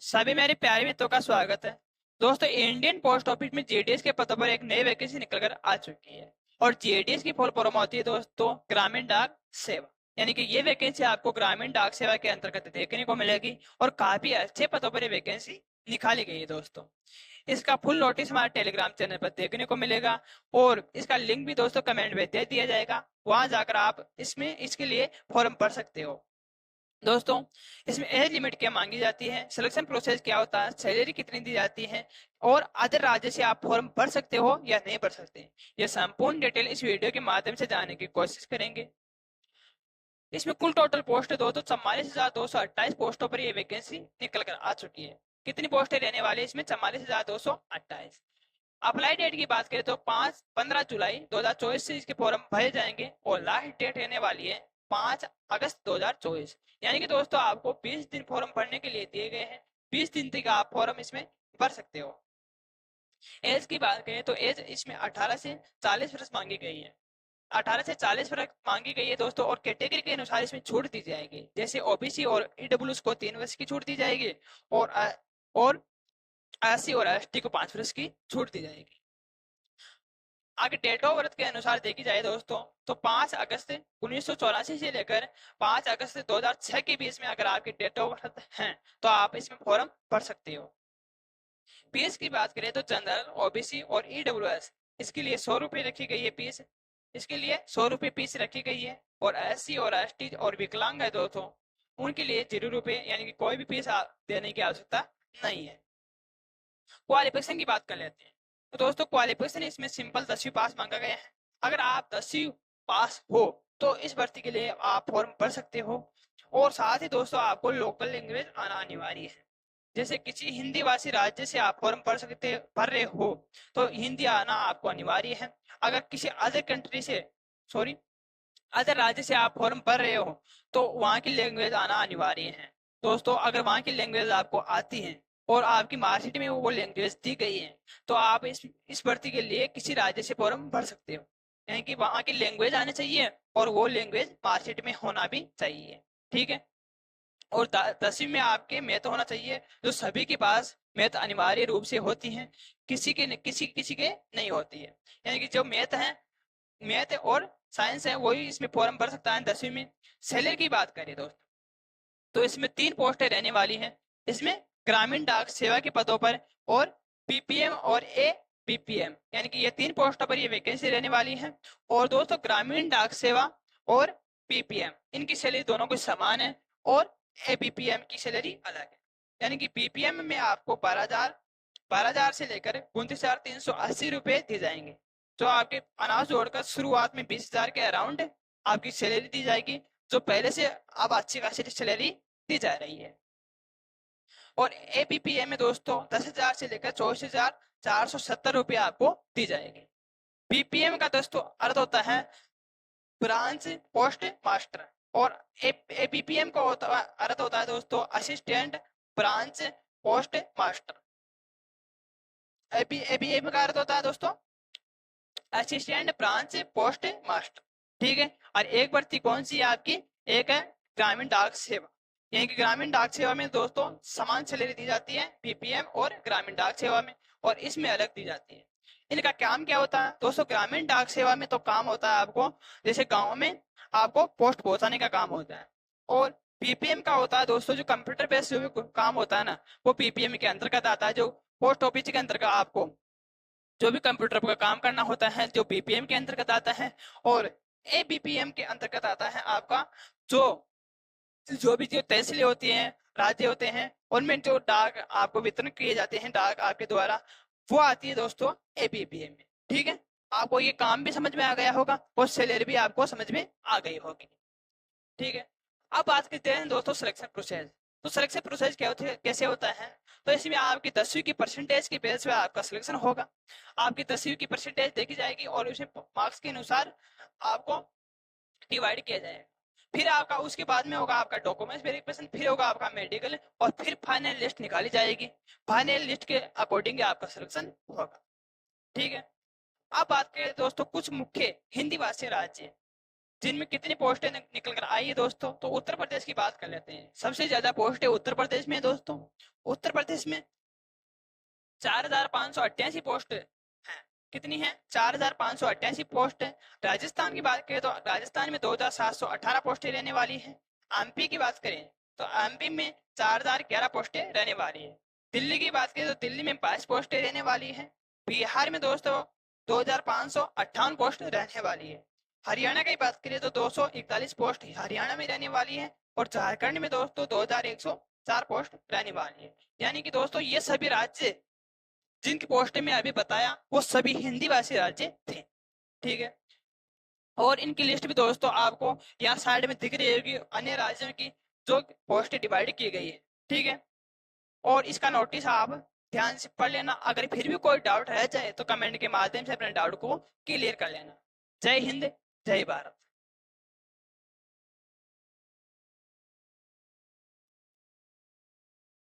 सभी मेरे प्यारे मित्रों का स्वागत है। दोस्तों, इंडियन पोस्ट ऑफिस में जीडीएस के पदों पर एक नई वैकेंसी निकलकर आ चुकी है। और जीडीएस की फुल फॉर्म होती है दोस्तों ग्रामीण डाक सेवा। यानी कि ये वैकेंसी आपको ग्रामीण डाक सेवा के अंतर्गत देखने को मिलेगी और काफी अच्छे पदों पर ये वैकेंसी निकाली गई है दोस्तों। इसका फुल नोटिस हमारे टेलीग्राम चैनल पर देखने को मिलेगा और इसका लिंक भी दोस्तों कमेंट में दे दिया जाएगा। वहां जाकर आप इसके लिए फॉर्म भर सकते हो। दोस्तों, इसमें एज लिमिट क्या मांगी जाती है, सिलेक्शन प्रोसेस क्या होता है, सैलरी कितनी दी जाती है और अदर राज्य से आप फॉर्म भर सकते हो या नहीं भर सकते, ये संपूर्ण डिटेल इस वीडियो के माध्यम से जानने की कोशिश करेंगे। इसमें कुल टोटल पोस्ट है दोस्तों 44,228 पोस्टों पर ये वैकेंसी निकल कर आ चुकी है। कितनी पोस्टें रहने वाली है इसमें? 44,228। अप्लाई डेट की बात करें तो 15 जुलाई 2024 से इसके फॉर्म भरे जाएंगे और लास्ट डेट रहने वाली है 5 अगस्त 2024। यानी कि दोस्तों आपको 20 दिन फॉर्म भरने के लिए दिए गए हैं। 20 दिन तक आप फॉर्म इसमें भर सकते हो। एज की बात करें तो एज इसमें 18 से 40 वर्ष मांगी गई है। 18 से 40 वर्ष मांगी गई है दोस्तों और कैटेगरी के अनुसार इसमें छूट दी जाएगी। जैसे ओबीसी और ईडब्ल्यूएस को 3 वर्ष की छूट दी जाएगी और एससी और एसटी को 5 वर्ष की छूट दी जाएगी। आगे डेट ऑफ बर्थ के अनुसार देखी जाए दोस्तों तो 5 अगस्त 1984 से लेकर 5 अगस्त 2006 के बीच में अगर आपकी डेट ऑफ बर्थ है तो आप इसमें फॉर्म भर सकते हो। फीस की बात करें तो जनरल, ओबीसी और ईडब्ल्यूएस इसके लिए 100 रुपये रखी गई है फीस। इसके लिए 100 रुपये फीस रखी गई है और एससी और एसटी और विकलांग है दोस्तों उनके लिए 0 रुपये, यानी कि कोई भी फीस देने की आवश्यकता नहीं है। क्वालिफिकेशन की बात कर लेते हैं तो दोस्तों क्वालिफिकेशन इसमें सिंपल 10वीं पास मांगा गया है। अगर आप 10वीं पास हो तो इस भर्ती के लिए आप फॉर्म भर सकते हो। और साथ ही दोस्तों आपको लोकल लैंग्वेज आना अनिवार्य है। जैसे किसी हिंदी भाषी राज्य से आप फॉर्म भर रहे हो तो हिंदी आना आपको अनिवार्य है। अगर किसी अदर कंट्री से अदर राज्य से आप फॉर्म भर रहे हो तो वहाँ की लैंग्वेज आना अनिवार्य है। दोस्तों, अगर वहाँ की लैंग्वेज आपको आती है और आपकी मार्कशीट में वो लैंग्वेज दी गई है तो आप इस भर्ती के लिए किसी राज्य से फॉर्म भर सकते हो। यानी कि वहाँ की लैंग्वेज आनी चाहिए और वो लैंग्वेज मार्कशीट में होना भी चाहिए। ठीक है। और 10वीं में आपके मैथ होना चाहिए, जो सभी के पास मैथ अनिवार्य रूप से होती है। किसी के नहीं होती है। यानी कि जो मैथ और साइंस है वही इसमें फॉर्म भर सकता है 10वीं में। सैलरी की बात करें दोस्तों तो इसमें 3 पोस्टें रहने वाली हैं। इसमें ग्रामीण डाक सेवा के पदों पर और पीपीएम और एपीपीएम, यानी कि ये 3 पोस्टों पर ये वैकेंसी रहने वाली है। और दोस्तों ग्रामीण डाक सेवा और पीपीएम इनकी सैलरी दोनों को समान है और एपीपीएम की सैलरी अलग है। यानी कि पीपीएम में आपको 12,000 से लेकर 29,380 रुपए दिए जाएंगे, जो आपके अनाज जोड़कर शुरुआत में 20,000 के अराउंड आपकी सैलरी दी जाएगी, जो पहले से अब अच्छी खासी सैलरी दी जा रही है। और एपीपीएम में दोस्तों 10,000 से लेकर 24,470 रुपये आपको दी जाएगी। पीपीएम का दोस्तों अर्थ होता है ब्रांच पोस्ट मास्टर और एपीपीएम का अर्थ होता है दोस्तों assistant branch post master. APM का अर्थ होता है दोस्तों असिस्टेंट ब्रांच पोस्ट मास्टर। ठीक है। और एक भर्ती कौन सी है आपकी? एक है ग्रामीण डाक सेवा। यानी कि ग्रामीण डाक सेवा में दोस्तों समान सैलरी दी जाती है पीपीएम और ग्रामीण डाक सेवा में, और इसमें अलग दी जाती है। इनका काम क्या होता है दोस्तों? ग्रामीण डाक सेवा में तो काम होता है आपको जैसे गाँव में आपको पोस्ट पहुंचाने का काम होता है। और पीपीएम का होता है दोस्तों जो कंप्यूटर बेस्ड जो भी काम होता है ना, वो पीपीएम के अंतर्गत आता है। जो पोस्ट ऑफिस के अंतर्गत आपको जो भी कंप्यूटर पर काम करना होता है जो पीपीएम के अंतर्गत आता है। और एबीपीएम के अंतर्गत आता है आपका जो भी जो तहसीलें होती हैं, राज्य होते हैं, उनमें जो डाक आपको वितरण किए जाते हैं डाक आपके द्वारा, वो आती है दोस्तों एबीपीएम में। ठीक है। आपको ये काम भी समझ में आ गया होगा और सैलरी भी आपको समझ में आ गई होगी। ठीक है। अब बात करते हैं दोस्तों सिलेक्शन प्रोसेस। तो सिलेक्शन प्रोसेस कैसे होता है? तो इसमें आपकी 10वीं की परसेंटेज की बेस पे आपका सिलेक्शन होगा। आपकी 10वीं की परसेंटेज देखी जाएगी और उसमें मार्क्स के अनुसार आपको डिवाइड किया जाएगा। फिर आपका उसके बाद में होगा आपका डॉक्यूमेंट्स वेरिफिकेशन, फिर होगा आपका मेडिकल और फिर फाइनल लिस्ट निकाली जाएगी। फाइनल लिस्ट के अकॉर्डिंग आपका सिलेक्शन होगा। ठीक है। अब बात करें दोस्तों कुछ मुख्य हिंदी भाषी राज्य जिनमें कितनी पोस्टें निकल कर आई है दोस्तों, तो उत्तर प्रदेश की बात कर लेते हैं। सबसे ज्यादा पोस्टें उत्तर प्रदेश में दोस्तों। उत्तर प्रदेश में 4,588 पोस्ट है। कितनी है? 4,588 पोस्ट है। राजस्थान की बात करें तो राजस्थान में 2,718 पोस्टें रहने वाली है। एमपी की बात करें तो एमपी में 4,011 पोस्टें रहने वाली है। दिल्ली की बात करें तो दिल्ली में 22 पोस्टें रहने वाली है। बिहार में दोस्तों 2,558 पोस्ट रहने वाली है। हरियाणा की बात करें तो 241 पोस्ट हरियाणा में रहने वाली है। और झारखंड में दोस्तों 2,104 पोस्ट रहने वाली है। यानी कि दोस्तों ये सभी राज्य जिनकी पोस्टें मैं अभी बताया वो सभी हिंदी भाषी राज्य थे। ठीक है, और इनकी लिस्ट भी दोस्तों आपको यहाँ साइड में दिख रही होगी, अन्य राज्यों की जो पोस्टें डिवाइड की गई है। ठीक है, और इसका नोटिस आप ध्यान से पढ़ लेना। अगर फिर भी कोई डाउट रह जाए तो कमेंट के माध्यम से अपने डाउट को क्लियर कर लेना। जय हिंद, जय भारत।